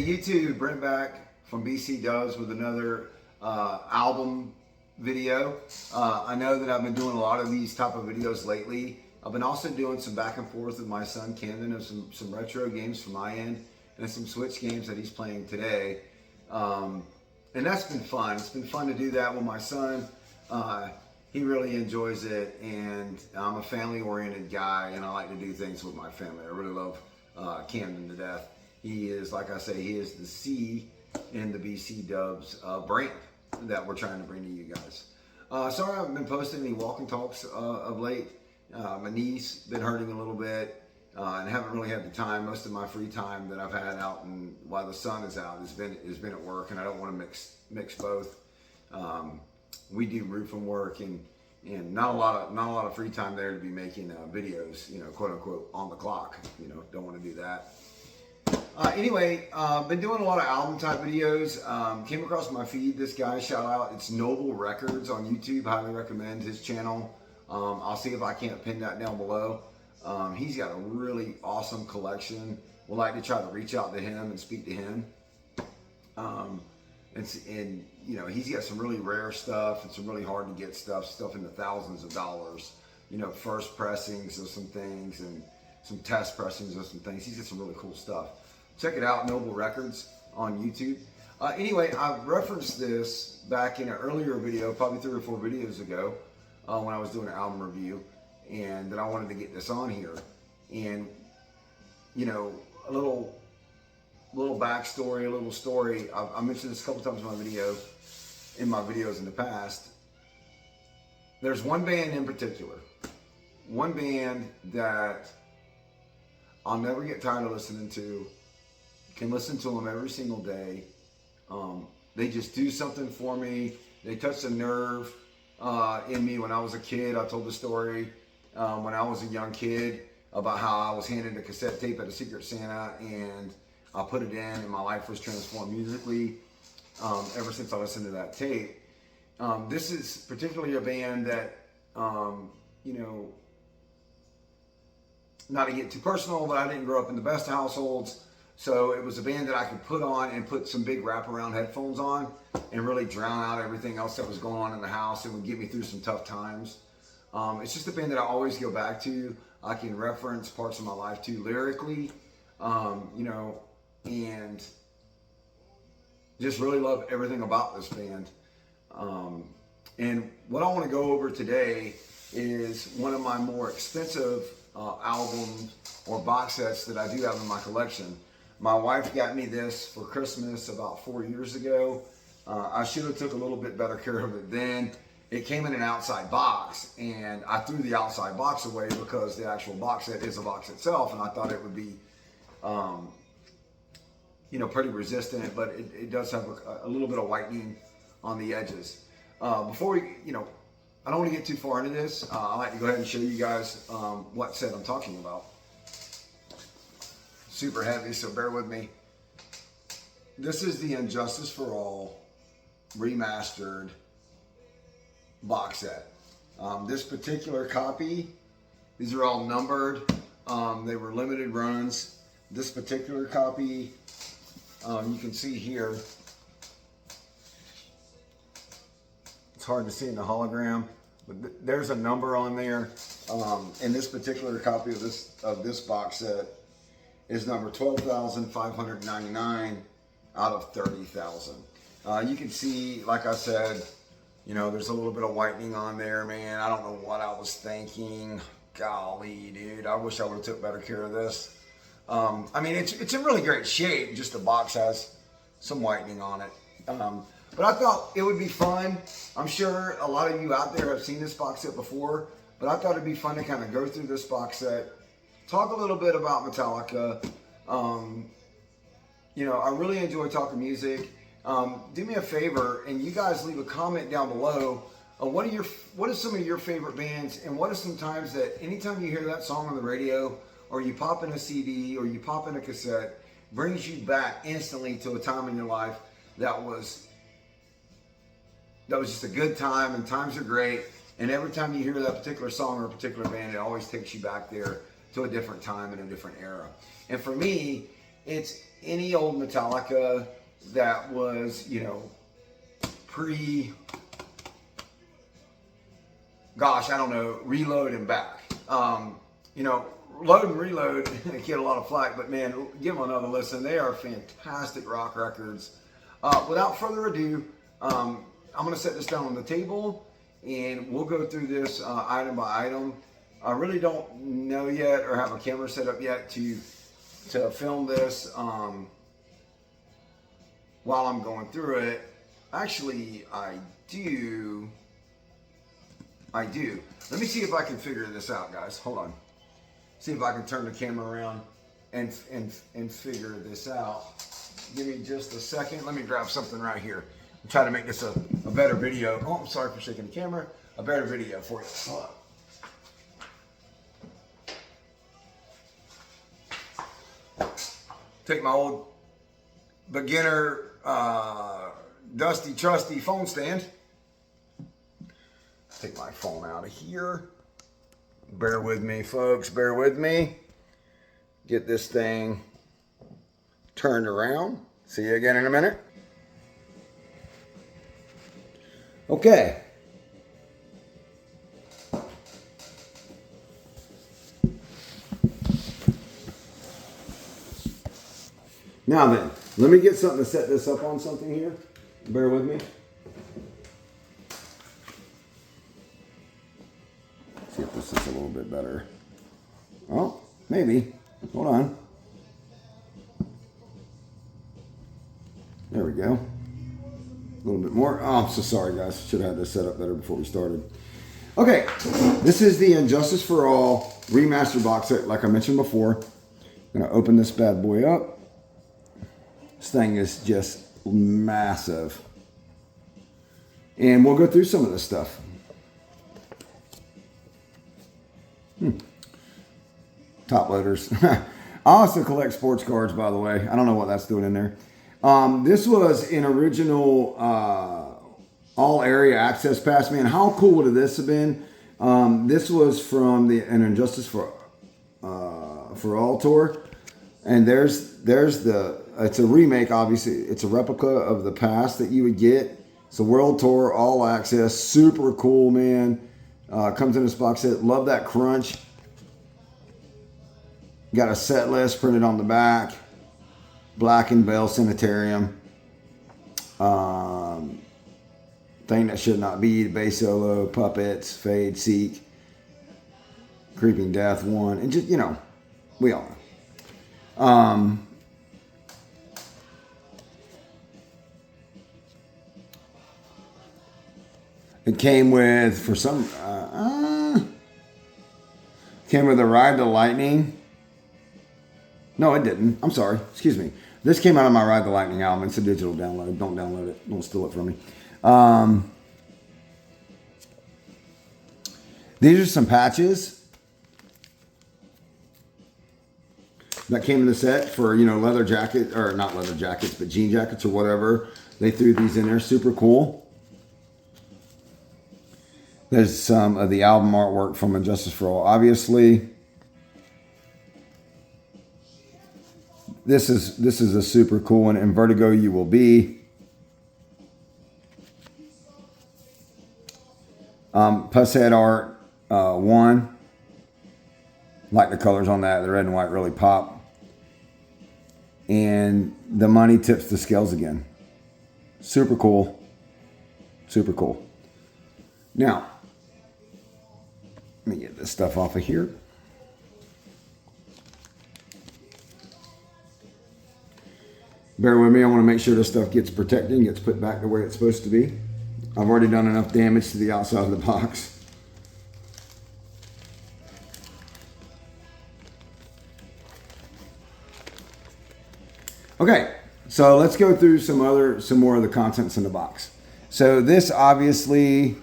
Hey YouTube, Brent back from BC Dubs with another album video. I know that I've been doing a lot of these type of videos lately. I've been also doing some back and forth with my son Camden of some retro games from my end and some Switch games that he's playing today. And that's been fun. It's been fun to do that with my son. He really enjoys it, and I'm a family-oriented guy, and I like to do things with my family. I really love Camden to death. He is, like I say, he is the C in the BC Dubs brand that we're trying to bring to you guys. Sorry I haven't been posting any walk and talks of late. My knee's been hurting a little bit, and haven't really had the time. Most of my free time that I've had out and while the sun is out has been at work, and I don't want to mix both. We do roofing work, and not a lot of free time there to be making videos, you know, quote unquote on the clock. You know, don't want to do that. Anyway, been doing a lot of album type videos. Came across my feed. This guy, shout out, it's Noble Records on YouTube. Highly recommend his channel. I'll see if I can't pin that down below. He's got a really awesome collection. Would like to try to reach out to him and speak to him. And you know, he's got some really rare stuff and some really hard to get stuff in the thousands of dollars. You know, first pressings of some things and some test pressings of some things. He's got some really cool stuff. Check it out, Noble Records on YouTube. Anyway, I referenced this back in an earlier video, probably 3 or 4 videos ago, when I was doing an album review, and that I wanted to get this on here. And you know, a little backstory, a little story. I mentioned this a couple times in my videos in the past. There's one band in particular, one band that I'll never get tired of listening to. Can listen to them every single day. They just do something for me. They touch a nerve in me. When I was a kid, I told the story when I was a young kid about how I was handed a cassette tape at a Secret Santa, and I put it in, and my life was transformed musically ever since I listened to that tape. This is particularly a band that, you know, not to get too personal, but I didn't grow up in the best households. So it was a band that I could put on and put some big wraparound headphones on and really drown out everything else that was going on in the house and would get me through some tough times. It's just a band that I always go back to. I can reference parts of my life to lyrically, you know, and just really love everything about this band. And what I want to go over today is one of my more expensive albums or box sets that I do have in my collection. My wife got me this for Christmas about 4 years ago. I should have took a little bit better care of it then. It came in an outside box, and I threw the outside box away because the actual box set is a box itself, and I thought it would be you know, pretty resistant, but it does have a little bit of whitening on the edges. Before we, you know, I don't want to get too far into this. I like to go ahead and show you guys what set I'm talking about. Super heavy, so bear with me. This is the Injustice for All remastered box set. This particular copy, these are all numbered. They were limited runs. This particular copy, you can see here, it's hard to see in the hologram, but there's a number on there. And this particular copy of this box set is number 12,599 out of 30,000. You can see, like I said, you know, there's a little bit of whitening on there, man. I don't know what I was thinking. Golly, dude, I wish I would have took better care of this. I mean, it's in really great shape. Just the box has some whitening on it. But I thought it would be fun. I'm sure a lot of you out there have seen this box set before, but I thought it'd be fun to kind of go through this box set, talk a little bit about Metallica. You know, I really enjoy talking music. Do me a favor, and you guys leave a comment down below. What are some of your favorite bands, and what are some times that anytime you hear that song on the radio, or you pop in a CD, or you pop in a cassette, brings you back instantly to a time in your life that was just a good time, and times are great. And every time you hear that particular song or a particular band, it always takes you back there to a different time and a different era. And for me, It's any old Metallica that was, you know, gosh, I don't know, Reload and back. You know, Load and Reload get a lot of flack, but man, give them another listen. They are fantastic rock records. Without further ado, I'm going to set this down on the table and we'll go through this item by item. I really don't know yet or have a camera set up yet to film this while I'm going through it. Actually, I do. Let me see if I can figure this out, guys. Hold on. See if I can turn the camera around and figure this out. Give me just a second. Let me grab something right here. I'm trying to make this a better video. Oh, I'm sorry for shaking the camera. A better video for you. Hold on. Take my old beginner dusty trusty phone stand. Take my phone out of here. Bear with me, folks. Bear with me. Get this thing turned around. See you again in a minute. Okay. Now then, let me get something to set this up on something here. Bear with me. See if this is a little bit better. Oh, maybe. Hold on. There we go. A little bit more. Oh, I'm so sorry, guys. Should have had this set up better before we started. Okay, this is the Injustice for All remastered box set, like I mentioned before. I'm gonna open this bad boy up. This thing is just massive. And we'll go through some of this stuff. Top loaders. I also collect sports cards, by the way. I don't know what that's doing in there. This was an original all area access pass. Man, how cool would this have been? This was from an Injustice for All tour. And there's it's a remake, obviously. It's a replica of the pass that you would get. It's a world tour, all access, super cool, man. Comes in this box set. Love that crunch. Got a set list printed on the back. Black and Veil Sanitarium. Thing that should not be. Bass solo, puppets, fade, seek, creeping death, one, and just, you know, we all know. It came with, for some, came with a Ride the Lightning. No, it didn't. I'm sorry. Excuse me. This came out of my Ride the Lightning album. It's a digital download. Don't download it. Don't steal it from me. These are some patches that came in the set for, you know, leather jacket, or not leather jackets, but jean jackets or whatever. They threw these in there. Super cool. There's some of the album artwork from Injustice for All, obviously. This is a super cool one. In Vertigo You Will Be. Pusshead art 1. Like the colors on that. The red and white really pop. And the money tips the scales again. Super cool. Super cool. Now, let me get this stuff off of here. Bear with me. I want to make sure this stuff gets protected and gets put back the way it's supposed to be. I've already done enough damage to the outside of the box. Okay, so let's go through some more of the contents in the box. So this obviously,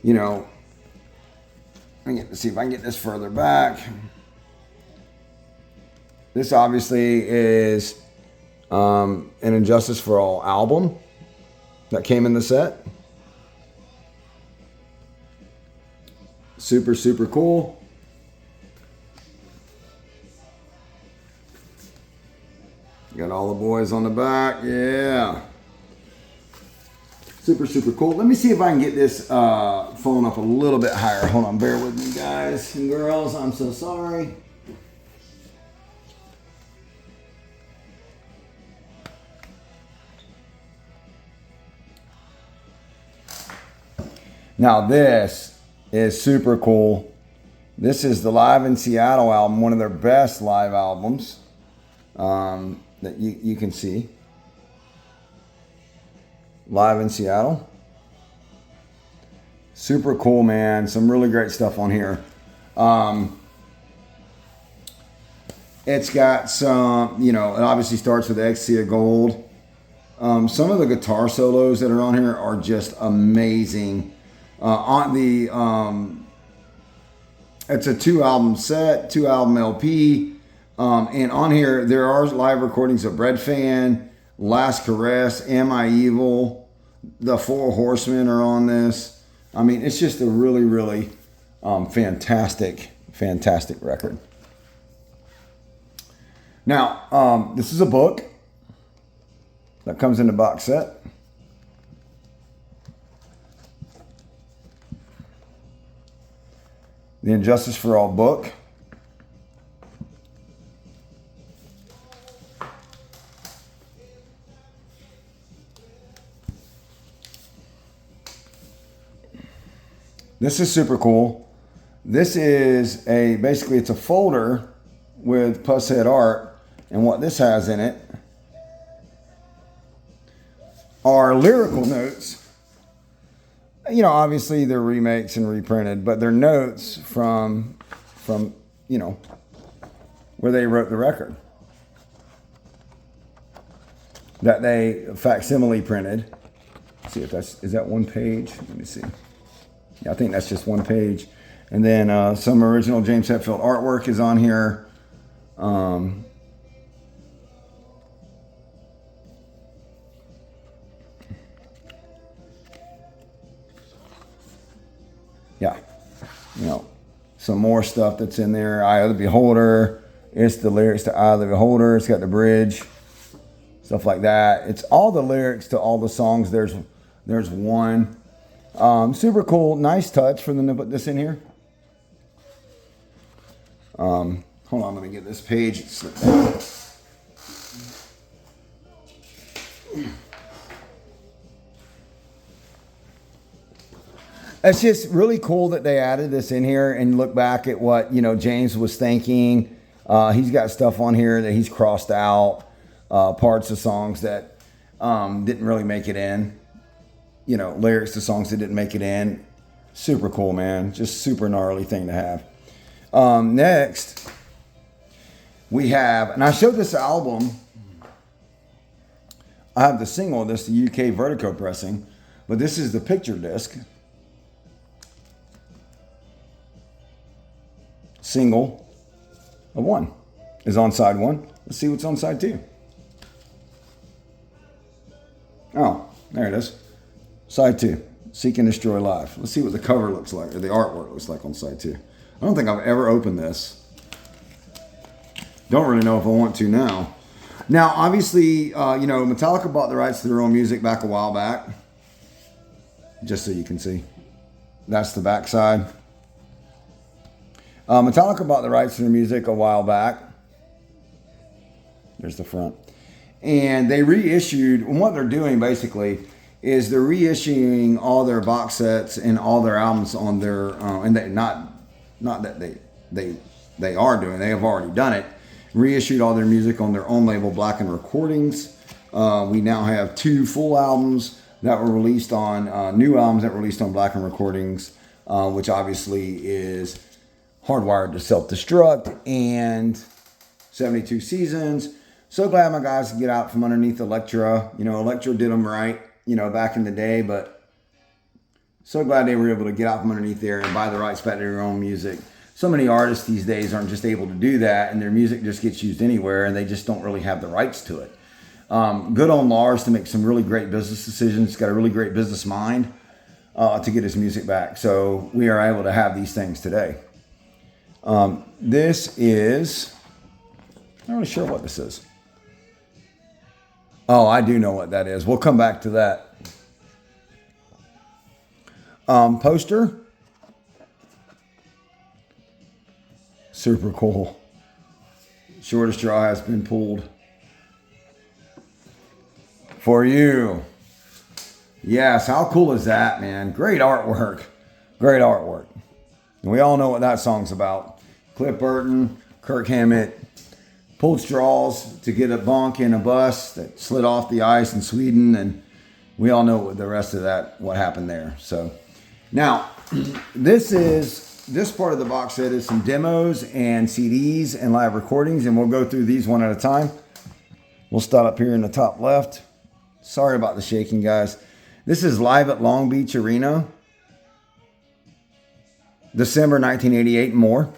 you know, let's see if I can get this further back. This obviously is an Injustice for All album that came in the set. Super, super cool. Got all the boys on the back. Yeah. Super, super cool. Let me see if I can get this phone up a little bit higher. Hold on, bear with me, guys and girls. I'm so sorry. Now this is super cool. This is the Live in Seattle album, one of their best live albums that you can see. Live in Seattle. Super cool, man. Some really great stuff on here. It's got some, you know, it obviously starts with Ecstasy of Gold. Some of the guitar solos that are on here are just amazing. On the it's a 2-album set, 2-album LP, and on here there are live recordings of Bread Fan, Last Caress, Am I Evil, the Four Horsemen are on this. I mean, it's just a really, really fantastic record. Now, this is a book that comes in the box set. The Injustice for All book. This is super cool. This is basically it's a folder with Pusshead art, and what this has in it are lyrical notes. You know, obviously they're remakes and reprinted, but they're notes from you know, where they wrote the record that they facsimile printed. Let's see if is that one page? Let me see. Yeah, I think that's just one page. And then some original James Hetfield artwork is on here. Yeah, you know, some more stuff that's in there. Eye of the Beholder. It's the lyrics to Eye of the Beholder. It's got the bridge, stuff like that. It's all the lyrics to all the songs. There's one. Super cool. Nice touch for them to put this in here. Hold on, let me get this page. It's just really cool that they added this in here and look back at what, you know, James was thinking. He's got stuff on here that he's crossed out, parts of songs that didn't really make it in. You know, lyrics to songs that didn't make it in. Super cool, man. Just super gnarly thing to have. Next, we have, and I showed this album. I have the single, this the UK Vertigo pressing, but this is the picture disc. Single of one is on side one. Let's see what's on side two. Oh, there it is. Side two, Seek and Destroy Live. Let's see what the cover looks like, or the artwork looks like on side two. I don't think I've ever opened this. Don't really know if I want to now. Now, obviously, you know, Metallica bought the rights to their own music back a while back. Just so you can see. That's the back side. Metallica bought the rights to their music a while back. There's the front. And they reissued, and what they're doing basically is they're reissuing all their box sets and all their albums on their, and they, not that they are doing, they have already done it, reissued all their music on their own label, Blackened Recordings. We now have 2 full albums that were released on, new albums that were released on Blackened Recordings, which obviously is Hardwired to Self-Destruct and 72 Seasons. So glad my guys could get out from underneath Elektra. You know, Elektra did them right, you know, back in the day, but so glad they were able to get out from underneath there and buy the rights back to their own music. So many artists these days aren't just able to do that, and their music just gets used anywhere, and they just don't really have the rights to it. Good on Lars to make some really great business decisions. He's got a really great business mind to get his music back. So we are able to have these things today. This is, I'm not really sure what this is. Oh, I do know what that is. We'll come back to that. Poster. Super cool. Shortest straw has been pulled. For you. Yes, how cool is that, man? Great artwork. Great artwork. And we all know what that song's about. Cliff Burton, Kirk Hammett, pulled straws to get a bonk in a bus that slid off the ice in Sweden, and we all know the rest of that, what happened there. So now, this part of the box set is some demos and CDs and live recordings, and we'll go through these one at a time. We'll start up here in the top left. Sorry about the shaking, guys. This is live at Long Beach Arena, December 1988 and more.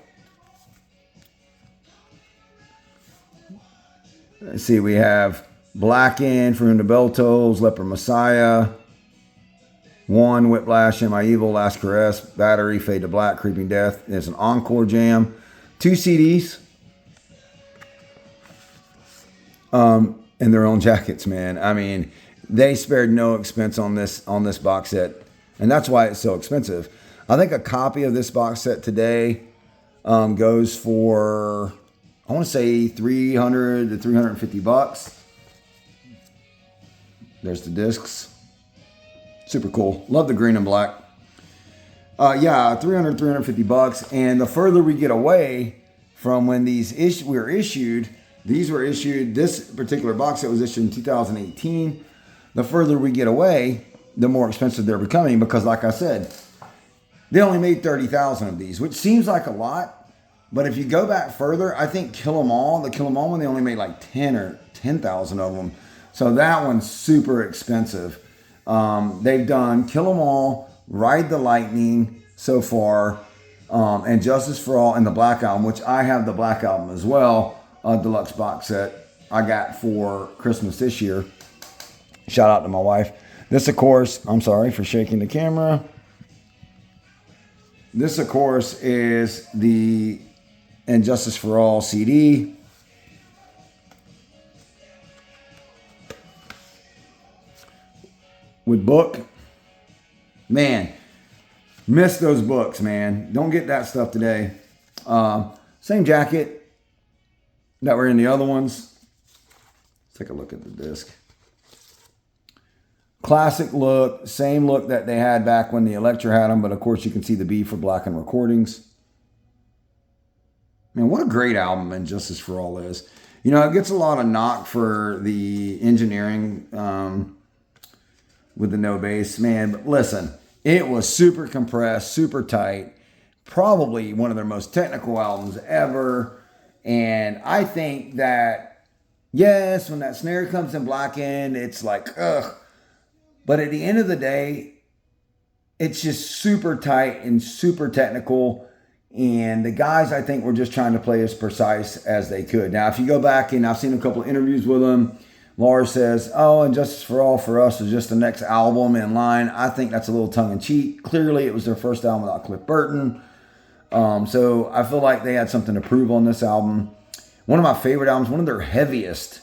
Let's see, we have Blackened, From Beltos, Leper Messiah, One, Whiplash, Am I Evil, Last Caress, Battery, Fade to Black, Creeping Death. There's an encore jam. 2 CDs. And their own jackets, man. I mean, they spared no expense on this box set. And that's why it's so expensive. I think a copy of this box set today goes for, I want to say $300 to $350. There's the discs. Super cool. Love the green and black. Yeah, $300, $350. And the further we get away from when these were issued, this particular box set was issued in 2018. The further we get away, the more expensive they're becoming because, like I said, they only made 30,000 of these, which seems like a lot. But if you go back further, I think the Kill 'Em All one, they only made like 10 or 10,000 of them. So that one's super expensive. They've done Kill 'Em All, Ride the Lightning so far, and Justice for All and the Black Album, which I have the Black Album as well, deluxe box set I got for Christmas this year. Shout out to my wife. This, of course, I'm sorry for shaking the camera. This, of course, is the And Justice for All CD. With book. Man, miss those books, man. Don't get that stuff today. Same jacket that were in the other ones. Let's take a look at the disc. Classic look, same look that they had back when the Electra had them, but of course you can see the B for Blackened Recordings. Man, what a great album And Justice for All is. You know, it gets a lot of knock for the engineering with the no bass, man. But listen, it was super compressed, super tight. Probably one of their most technical albums ever. And I think that, yes, when that snare comes in Blackened, it's like, ugh. But at the end of the day, it's just super tight and super technical. And the guys, I think, were just trying to play as precise as they could. Now, if you go back, and I've seen a couple of interviews with them, Lars says, oh, And Justice for All for us is just the next album in line. I think that's a little tongue-in-cheek. Clearly, it was their first album without Cliff Burton. So I feel like they had something to prove on this album. One of my favorite albums, one of their heaviest,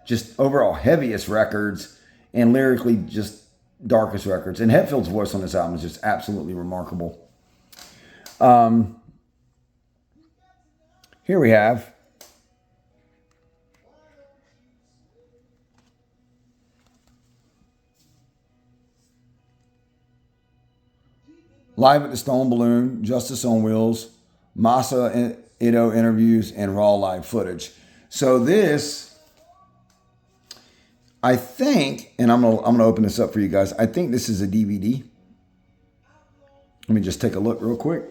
just overall heaviest records, and lyrically just darkest records. And Hetfield's voice on this album is just absolutely remarkable. Here we have Live at the Stone Balloon, Justice on Wheels, Masa Ito interviews, and raw live footage. So this, I think, and I'm gonna open this up for you guys. I think this is a DVD. Let me just take a look real quick.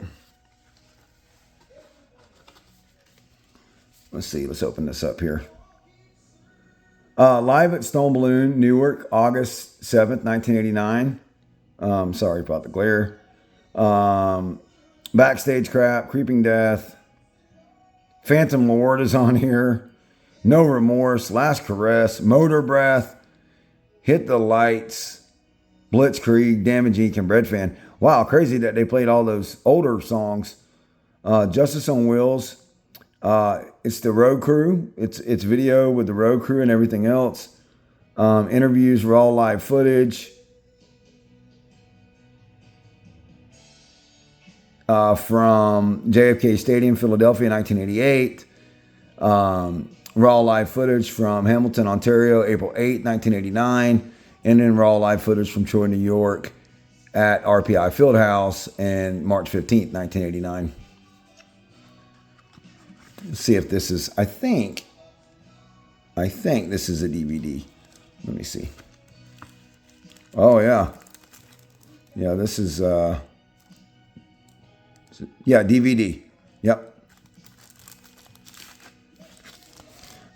Let's see. Let's open this up here. Live at Stone Balloon, Newark, August 7th, 1989. Sorry about the glare. Backstage Crap, Creeping Death. Phantom Lord is on here. No Remorse, Last Caress, Motor Breath, Hit the Lights, Blitzkrieg, Damage Inc., and Bread Fan. Wow, crazy that they played all those older songs. Justice on Wheels. It's the Road Crew. It's video with the Road Crew and everything else. Interviews, raw live footage. From JFK Stadium, Philadelphia, 1988. Raw live footage from Hamilton, Ontario, April 8, 1989. And then raw live footage from Troy, New York at RPI Fieldhouse in March 15th, 1989. Let's see if this is, I think this is a DVD. Let me see. Oh, yeah. Yeah, this is, DVD. Yep.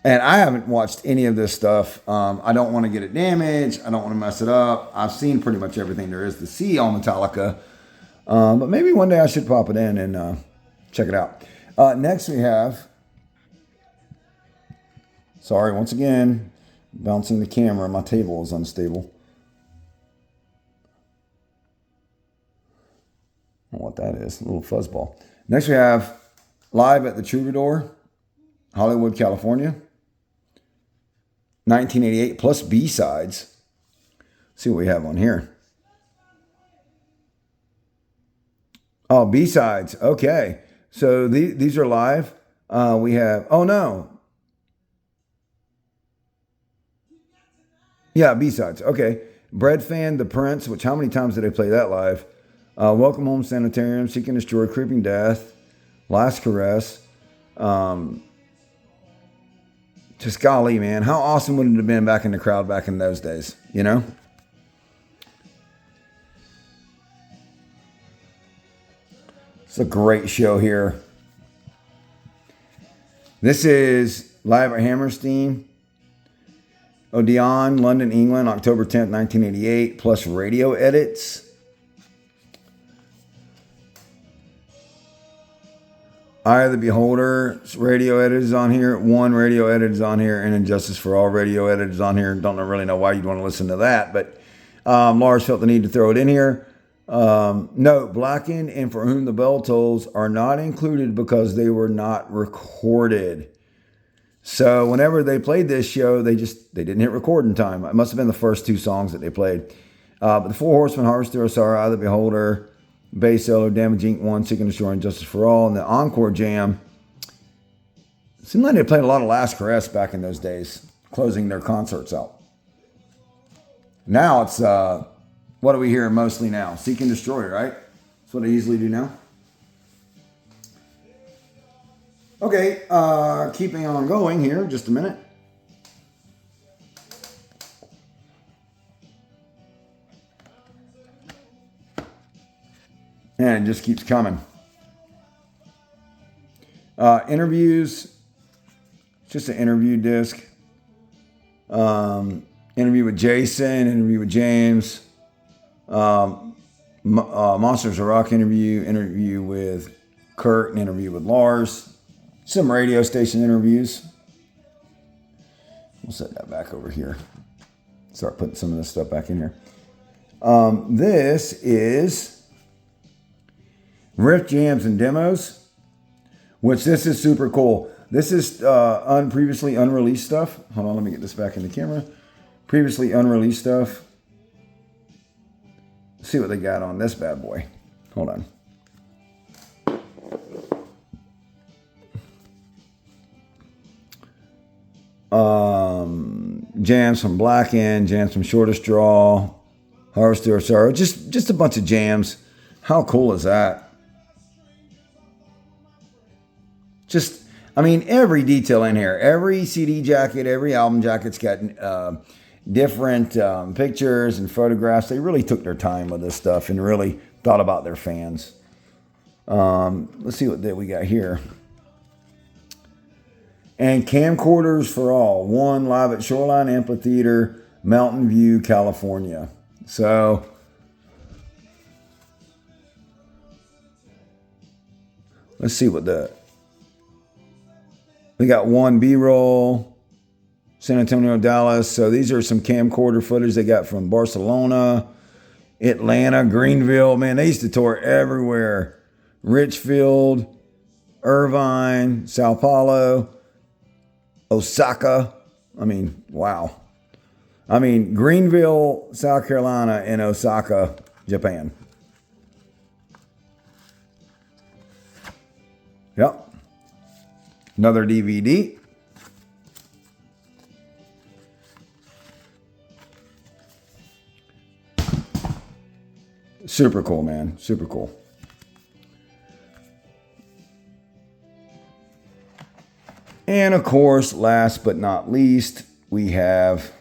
And I haven't watched any of this stuff. I don't want to get it damaged. I don't want to mess it up. I've seen pretty much everything there is to see on Metallica. But maybe one day I should pop it in and check it out. Next we have, sorry, once again, bouncing the camera. My table is unstable. I don't know what that is, a little fuzzball. Next we have Live at the Troubadour, Hollywood, California. 1988 plus B-sides. Let's see what we have on here. Oh, B-sides. Okay. So these are live. We have, oh no. Yeah, B-sides. Okay. Bread Fan, The Prince, which how many times did they play that live? Welcome Home Sanitarium, Seek and Destroy, Creeping Death, Last Caress. Just golly, man, how awesome would it have been back in the crowd back in those days, you know? It's a great show here. This is live at Hammerstein, Odeon, London, England, October 10th, 1988, plus radio edits. Eye of the Beholder, radio edit is on here. One radio edit is on here. And Injustice for All radio edit is on here. Don't really know why you'd want to listen to that. But Lars felt the need to throw it in here. Note, Blackened and For Whom the Bell Tolls are not included because they were not recorded. So whenever they played this show, they didn't hit record in time. It must have been the first two songs that they played. But the Four Horsemen, Harvester of Sorrow, Eye of the Beholder, Bass Seller, Damage Inc. 1, Seek and Destroy, and Justice for All, and the Encore Jam. It seemed like they played a lot of Last Caress back in those days, closing their concerts out. Now it's, what are we hearing mostly now? Seek and Destroy, right? That's what I usually do now. Okay, keeping on going here, just a minute. And it just keeps coming. Interviews. Just an interview disc. Interview with Jason. Interview with James. Monsters of Rock interview. Interview with Kurt. An interview with Lars. Some radio station interviews. We'll set that back over here. Start putting some of this stuff back in here. This is Riff Jams and Demos, which this is super cool. This is previously unreleased stuff. Hold on, let me get this back in the camera. Previously unreleased stuff. Let's see what they got on this bad boy. Hold on. Jams from Blackened, jams from Shortest Draw, Harvester of Sorrow. Just a bunch of jams. How cool is that? Just, I mean, every detail in here, every CD jacket, every album jacket's got different pictures and photographs. They really took their time with this stuff and really thought about their fans. Let's see what we got here. And Camcorders for All. One live at Shoreline Amphitheater, Mountain View, California. So let's see what we got. One B-roll, San Antonio, Dallas. So these are some camcorder footage they got from Barcelona, Atlanta, Greenville. Man, they used to tour everywhere. Richfield, Irvine, Sao Paulo, Osaka. I mean, wow. I mean, Greenville, South Carolina, and Osaka, Japan. Yep. Another DVD. Super cool, man. Super cool. And of course, last but not least, we have,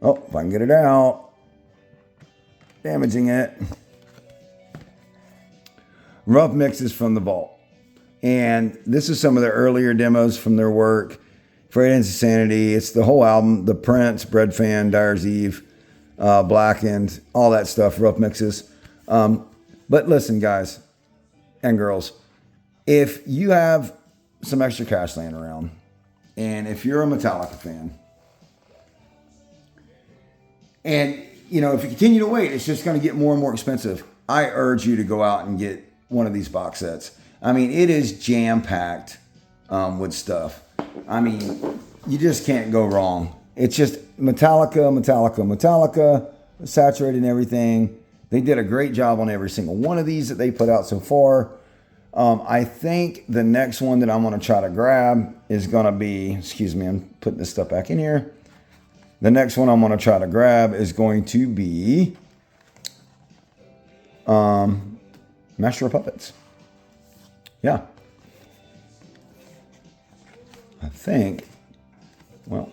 oh, if I can get it out, damaging it. Rough mixes from the vault. And this is some of the earlier demos from their work. Freight into Sanity. It's the whole album. The Prince, Bread Fan, Dyer's Eve, Blackened, all that stuff, rough mixes. But listen, guys and girls, if you have some extra cash laying around, and if you're a Metallica fan, and you know, if you continue to wait, it's just going to get more and more expensive. I urge you to go out and get one of these box sets. I mean, it is jam-packed with stuff. I mean, you just can't go wrong. It's just Metallica, saturated and everything. They did a great job on every single one of these that they put out so far. I think the next one that I'm going to try to grab is going to be, excuse me, I'm putting this stuff back in here. The next one I'm going to try to grab is going to be Master of Puppets. Yeah. I think, well,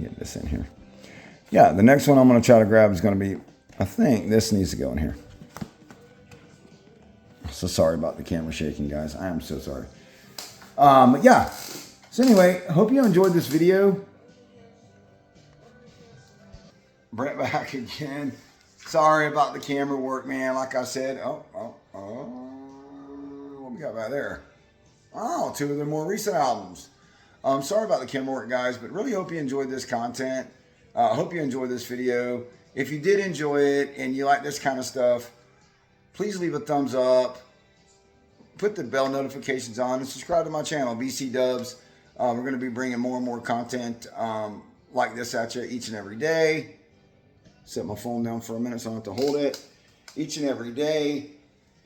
get this in here. Yeah, the next one I'm going to try to grab is going to be, I think this needs to go in here. So sorry about the camera shaking, guys. I am so sorry. But yeah. So anyway, I hope you enjoyed this video. Brett back again. Sorry about the camera work, man. Like I said, what we got back there? Oh, two of the more recent albums. Sorry about the camera work, guys, but really hope you enjoyed this content. I hope you enjoyed this video. If you did enjoy it and you like this kind of stuff, please leave a thumbs up, put the bell notifications on, and subscribe to my channel, BC Dubs. We're going to be bringing more and more content like this at you each and every day. Set my phone down for a minute so I don't have to hold it. Each and every day.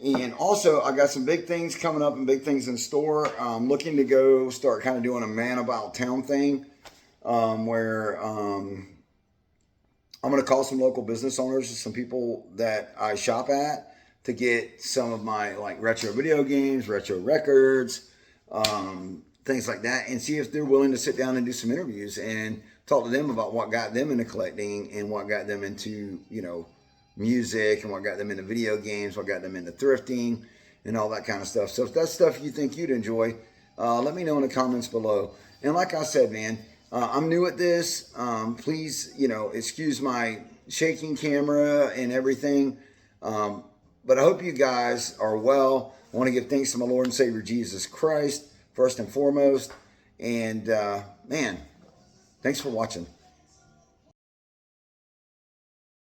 And also, I got some big things coming up and big things in store. I'm looking to go start kind of doing a man about town thing where I'm going to call some local business owners, some people that I shop at, to get some of my like retro video games, retro records, things like that, and see if they're willing to sit down and do some interviews and talk to them about what got them into collecting and what got them into, you know, music, and what got them into video games, what got them into thrifting and all that kind of stuff. So if that's stuff you think you'd enjoy, let me know in the comments below. And like I said, man, I'm new at this. Please, you know, excuse my shaking camera and everything. But I hope you guys are well. I want to give thanks to my Lord and Savior Jesus Christ, first and foremost. And man, thanks for watching.